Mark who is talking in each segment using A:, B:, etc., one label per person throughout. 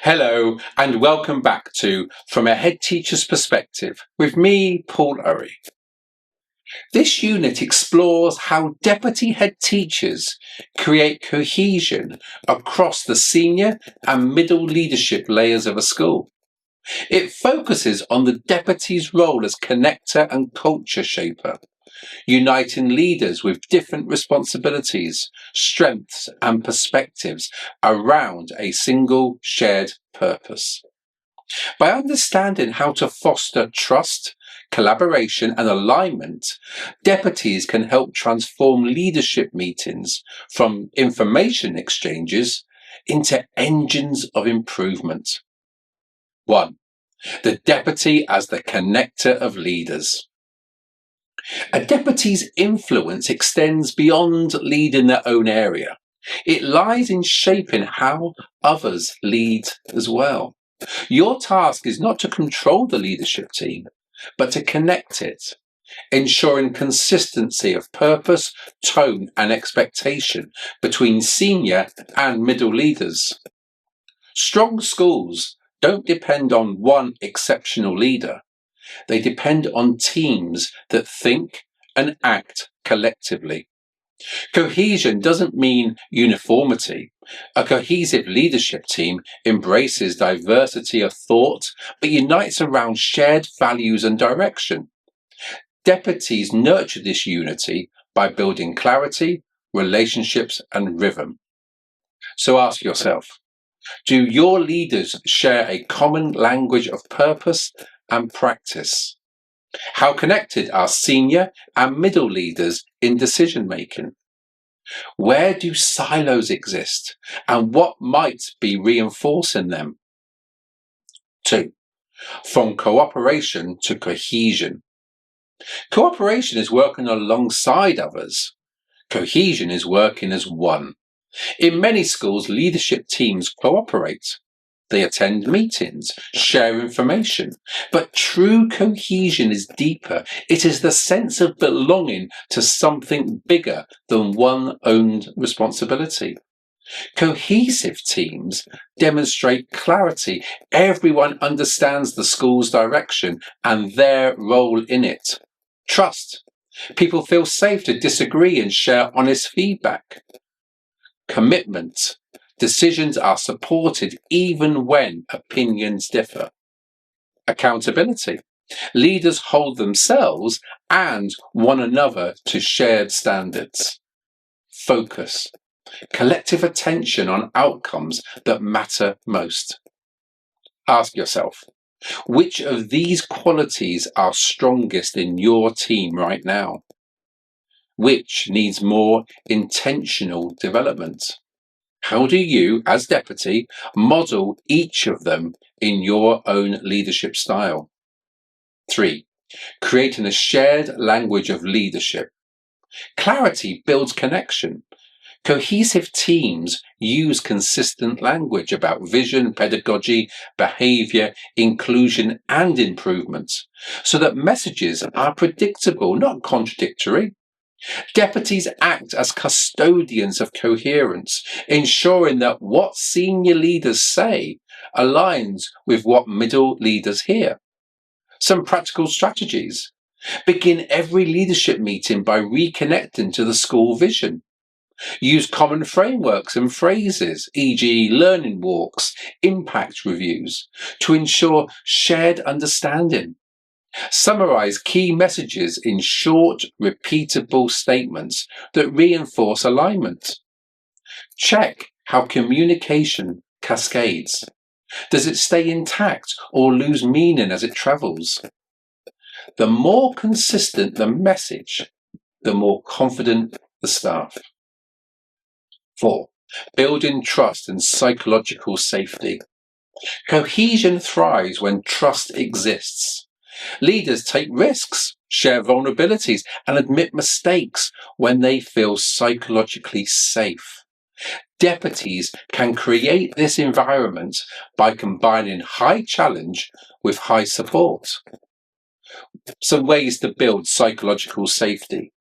A: Hello and welcome back to From a Head Teacher's Perspective with me, Paul Urry. This unit explores how deputy head teachers create cohesion across the senior and middle leadership layers of a school. It focuses on the deputy's role as connector and culture shaper, uniting leaders with different responsibilities, strengths and perspectives around a single shared purpose. By understanding how to foster trust, collaboration and alignment, deputies can help transform leadership meetings from information exchanges into engines of improvement. 1. The deputy as the connector of leaders. A deputy's influence extends beyond leading their own area. It lies in shaping how others lead as well. Your task is not to control the leadership team, but to connect it, ensuring consistency of purpose, tone, and expectation between senior and middle leaders. Strong schools don't depend on one exceptional leader. They depend on teams that think and act collectively. Cohesion doesn't mean uniformity. A cohesive leadership team embraces diversity of thought, but unites around shared values and direction. Deputies nurture this unity by building clarity, relationships, and rhythm. So ask yourself, do your leaders share a common language of purpose and practice? How connected are senior and middle leaders in decision making? Where do silos exist and what might be reinforcing them? 2. From cooperation to cohesion. Cooperation is working alongside others. Cohesion is working as one. In many schools, leadership teams cooperate. They attend meetings, share information. But true cohesion is deeper. It is the sense of belonging to something bigger than one owned responsibility. Cohesive teams demonstrate clarity. Everyone understands the school's direction and their role in it. Trust. People feel safe to disagree and share honest feedback. Commitment. Decisions are supported even when opinions differ. Accountability. Leaders hold themselves and one another to shared standards. Focus. Collective attention on outcomes that matter most. Ask yourself, which of these qualities are strongest in your team right now? Which needs more intentional development? How do you, as deputy, model each of them in your own leadership style? 3. Creating a shared language of leadership. Clarity builds connection. Cohesive teams use consistent language about vision, pedagogy, behaviour, inclusion and improvement, so that messages are predictable, not contradictory. Deputies act as custodians of coherence, ensuring that what senior leaders say aligns with what middle leaders hear. Some practical strategies. Begin every leadership meeting by reconnecting to the school vision. Use common frameworks and phrases, e.g. learning walks, impact reviews, to ensure shared understanding. Summarize key messages in short, repeatable statements that reinforce alignment. Check how communication cascades. Does it stay intact or lose meaning as it travels? The more consistent the message, the more confident the staff. 4. Building trust and psychological safety. Cohesion thrives when trust exists. Leaders take risks, share vulnerabilities, and admit mistakes when they feel psychologically safe. Deputies can create this environment by combining high challenge with high support. Some ways to build psychological safety.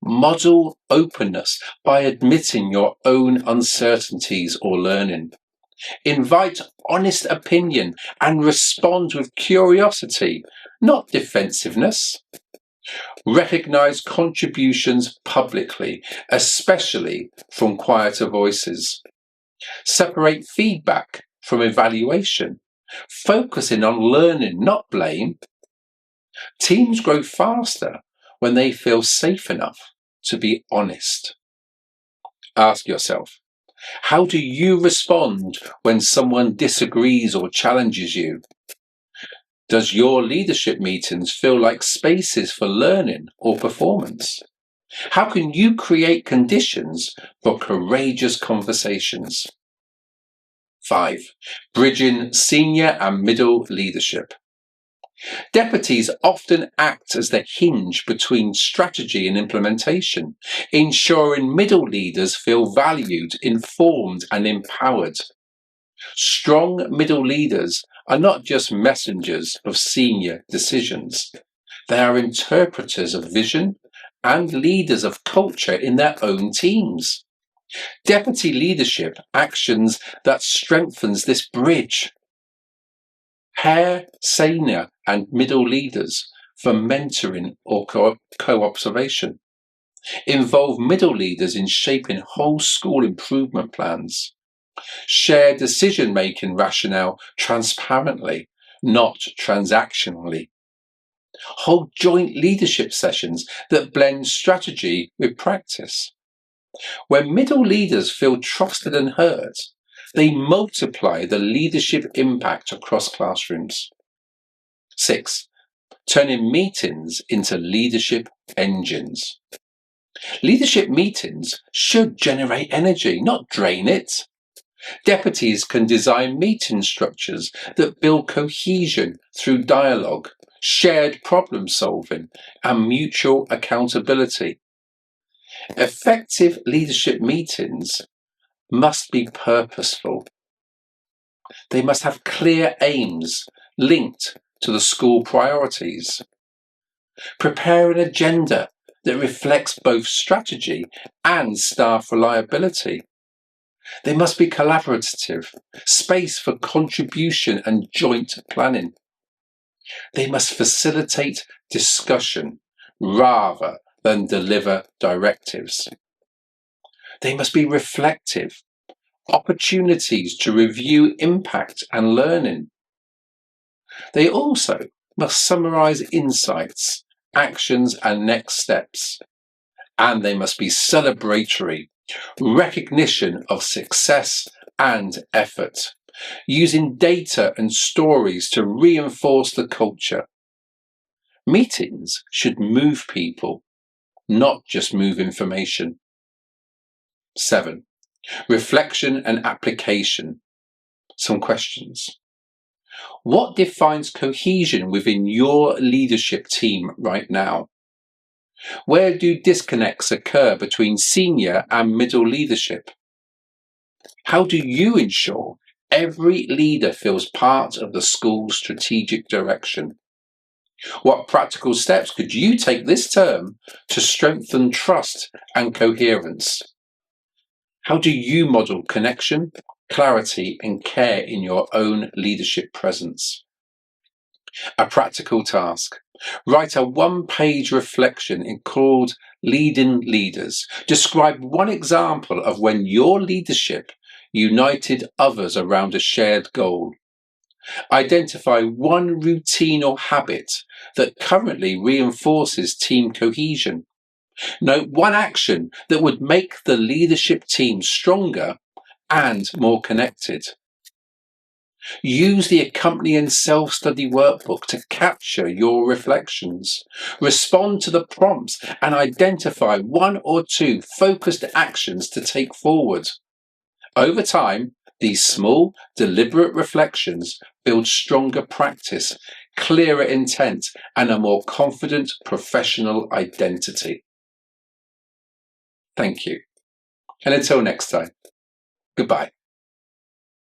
A: Model openness by admitting your own uncertainties or learning. Invite honest opinion and respond with curiosity, not defensiveness. Recognize contributions publicly, especially from quieter voices. Separate feedback from evaluation, focusing on learning, not blame. Teams grow faster when they feel safe enough to be honest. Ask yourself, how do you respond when someone disagrees or challenges you? Does your leadership meetings feel like spaces for learning or performance? How can you create conditions for courageous conversations? 5. Bridging senior and middle leadership. Deputies often act as the hinge between strategy and implementation, ensuring middle leaders feel valued, informed, and empowered. Strong middle leaders are not just messengers of senior decisions. They are interpreters of vision and leaders of culture in their own teams. Deputy leadership actions that strengthens this bridge. Pair senior and middle leaders for mentoring or co-observation. Involve middle leaders in shaping whole school improvement plans. Share decision-making rationale transparently, not transactionally. Hold joint leadership sessions that blend strategy with practice. When middle leaders feel trusted and heard, they multiply the leadership impact across classrooms. 6. Turning meetings into leadership engines. Leadership meetings should generate energy, not drain it. Deputies can design meeting structures that build cohesion through dialogue, shared problem solving, and mutual accountability. Effective leadership meetings must be purposeful. They must have clear aims linked to the school priorities. Prepare an agenda that reflects both strategy and staff reliability. They must be collaborative, space for contribution and joint planning. They must facilitate discussion rather than deliver directives. They must be reflective, opportunities to review impact and learning. They also must summarize insights, actions, and next steps. And they must be celebratory, recognition of success and effort, using data and stories to reinforce the culture. Meetings should move people, not just move information. 7. Reflection and application. Some questions. What defines cohesion within your leadership team right now? Where do disconnects occur between senior and middle leadership? How do you ensure every leader feels part of the school's strategic direction? What practical steps could you take this term to strengthen trust and coherence? How do you model connection, clarity, and care in your own leadership presence? A practical task. Write a one-page reflection called Leading Leaders. Describe one example of when your leadership united others around a shared goal. Identify one routine or habit that currently reinforces team cohesion. Note one action that would make the leadership team stronger and more connected. Use the accompanying self-study workbook to capture your reflections. Respond to the prompts and identify one or two focused actions to take forward. Over time, these small, deliberate reflections build stronger practice, clearer intent, and a more confident professional identity. Thank you. And until next time, goodbye.